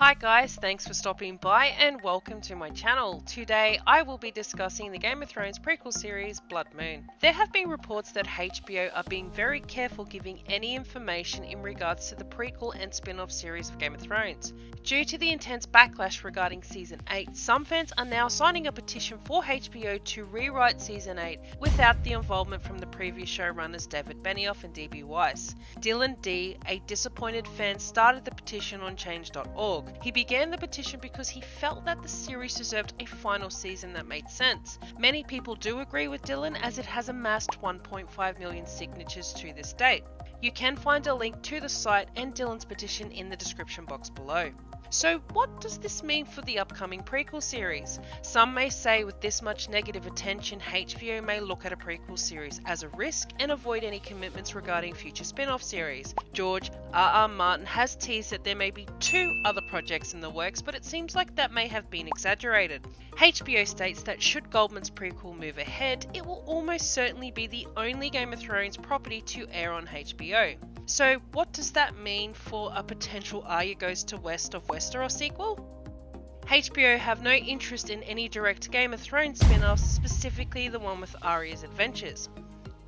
Hi guys, thanks for stopping by and welcome to my channel. Today I will be discussing the Game of Thrones prequel series Bloodmoon. There have been reports that HBO are being very careful giving any information in regards to the prequel and spin-off series of Game of Thrones. Due to the intense backlash regarding Season 8, some fans are now signing a petition for HBO to rewrite Season 8 without the involvement from the previous showrunners David Benioff and D.B. Weiss. Dylan D, a disappointed fan, started the petition on change.org. He began the petition because he felt that the series deserved a final season that made sense. Many people do agree with Dylan as it has amassed 1.5 million signatures to this date. You can find a link to the site and Dylan's petition in the description box below. So what does this mean for the upcoming prequel series? Some may say with this much negative attention, HBO may look at a prequel series as a risk and avoid any commitments regarding future spin-off series. George R.R. Martin has teased that there may be 2 other projects in the works, but it seems like that may have been exaggerated. HBO states that should Goldman's prequel move ahead, it will almost certainly be the only Game of Thrones property to air on HBO. So what does that mean for a potential Arya Goes to West of Westeros sequel? HBO have no interest in any direct Game of Thrones spin-offs, specifically the one with Arya's adventures.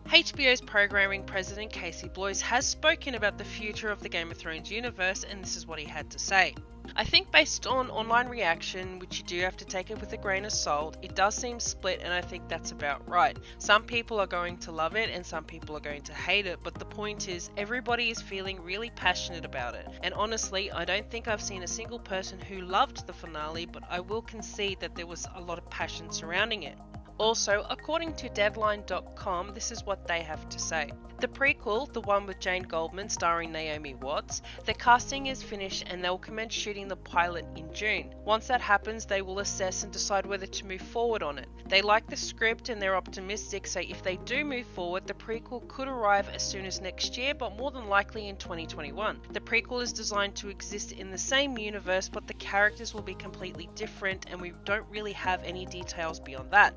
HBO's programming president Casey Bloys has spoken about the future of the Game of Thrones universe, and this is what he had to say. I think based on online reaction, which you do have to take it with a grain of salt, it does seem split, and I think that's about right. Some people are going to love it and some people are going to hate it, but the point is everybody is feeling really passionate about it. And honestly, I don't think I've seen a single person who loved the finale, but I will concede that there was a lot of passion surrounding it. Also, according to Deadline.com, this is what they have to say. The prequel, the one with Jane Goldman starring Naomi Watts, the casting is finished and they'll commence shooting the pilot in June. Once that happens, they will assess and decide whether to move forward on it. They like the script and they're optimistic, so if they do move forward, the prequel could arrive as soon as next year, but more than likely in 2021. The prequel is designed to exist in the same universe, but the characters will be completely different and we don't really have any details beyond that.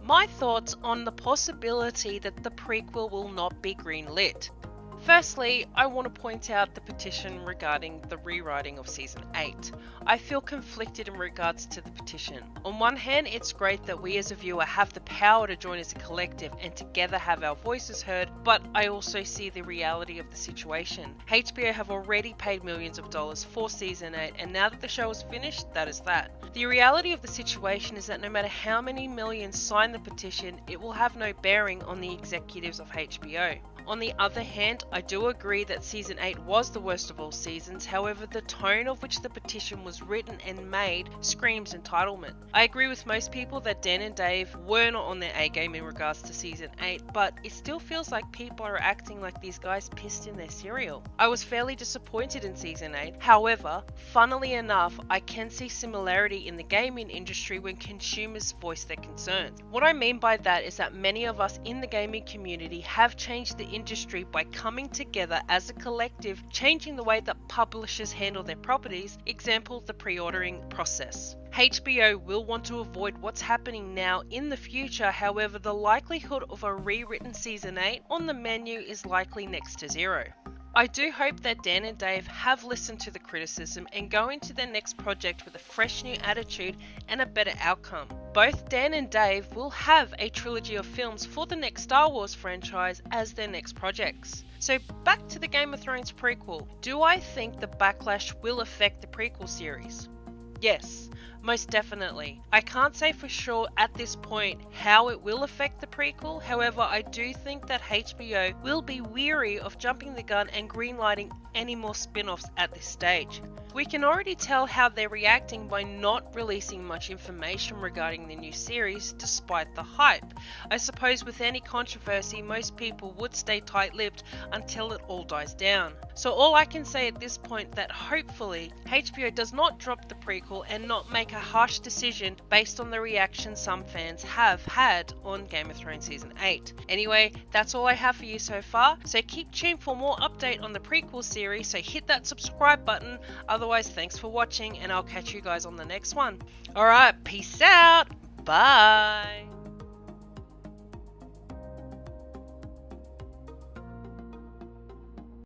My thoughts on the possibility that the prequel will not be greenlit. Firstly, I want to point out the petition regarding the rewriting of Season 8. I feel conflicted in regards to the petition. On one hand, it's great that we as a viewer have the power to join as a collective and together have our voices heard, but I also see the reality of the situation. HBO have already paid millions of dollars for Season 8, and now that the show is finished, that is that. The reality of the situation is that no matter how many millions sign the petition, it will have no bearing on the executives of HBO. On the other hand, I do agree that Season 8 was the worst of all seasons, however the tone of which the petition was written and made screams entitlement. I agree with most people that Dan and Dave were not on their A game in regards to Season 8, but it still feels like people are acting like these guys pissed in their cereal. I was fairly disappointed in Season 8, however, funnily enough, I can see similarity in the gaming industry when consumers voice their concerns. What I mean by that is that many of us in the gaming community have changed the industry by coming together as a collective, changing the way that publishers handle their properties, example the pre-ordering process. HBO will want to avoid what's happening now in the future, however the likelihood of a rewritten Season 8 on the menu is likely next to zero. I do hope that Dan and Dave have listened to the criticism and go into their next project with a fresh new attitude and a better outcome. Both Dan and Dave will have a trilogy of films for the next Star Wars franchise as their next projects. So back to the Game of Thrones prequel. Do I think the backlash will affect the prequel series? Yes, most definitely. I can't say for sure at this point how it will affect the prequel, however I do think that HBO will be weary of jumping the gun and greenlighting any more spin-offs at this stage. We can already tell how they're reacting by not releasing much information regarding the new series despite the hype. I suppose with any controversy, most people would stay tight-lipped until it all dies down. So all I can say at this point that hopefully HBO does not drop the prequel and not make a harsh decision based on the reaction some fans have had on Game of Thrones Season 8. Anyway, that's all I have for you so far, so keep tuned for more update on the prequel series, so hit that subscribe button. Otherwise, thanks for watching and I'll catch you guys on the next one. Alright, peace out, bye!